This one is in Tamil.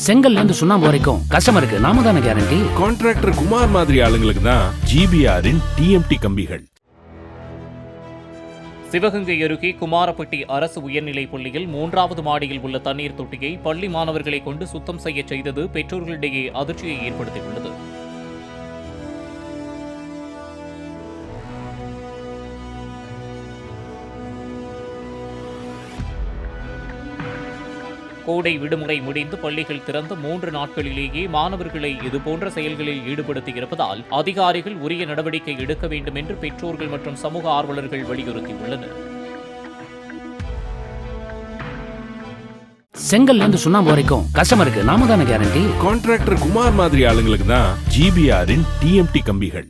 செங்கல்ல இருந்து சுண்ணாம்பு வரைக்கும் கஸ்டமருக்கு நாம தானே கேரண்டி. கான்ட்ராக்டர் குமார் மாதிரி ஆளுங்களுக்கு தான் ஜிபிஆரின் டிஎம்டி கம்பிகள். சிவகங்கை அருகே குமாரப்பட்டி அரசு உயர்நிலைப் பள்ளியில் 3வது மாடியில் உள்ள தண்ணீர் தொட்டியை பள்ளி மாணவர்களை கொண்டு சுத்தம் செய்ய செய்தது பெற்றோர்களிடையே அதிர்ச்சியை ஏற்படுத்தியுள்ளது. கோடை விடுமுறை முடிந்து பள்ளிகள் திறந்த 3 நாட்களிலேயே மாணவர்களை இதுபோன்ற செயல்களில் ஈடுபடுத்தியிருப்பதால் அதிகாரிகள் உரிய நடவடிக்கை எடுக்க வேண்டும் என்று பெற்றோர்கள் மற்றும் சமூக ஆர்வலர்கள் வலியுறுத்தியுள்ளனர். செங்கல்ல இருந்து சுண்ணாம்பு வரைக்கும் கஸ்டமருக்கு நாம தானே கேரண்டி. கான்ட்ராக்டர் குமார் மாதிரி ஆளுங்களுக்கு தான் ஜிபிஆரின் டிஎம்டி கம்பிகள்.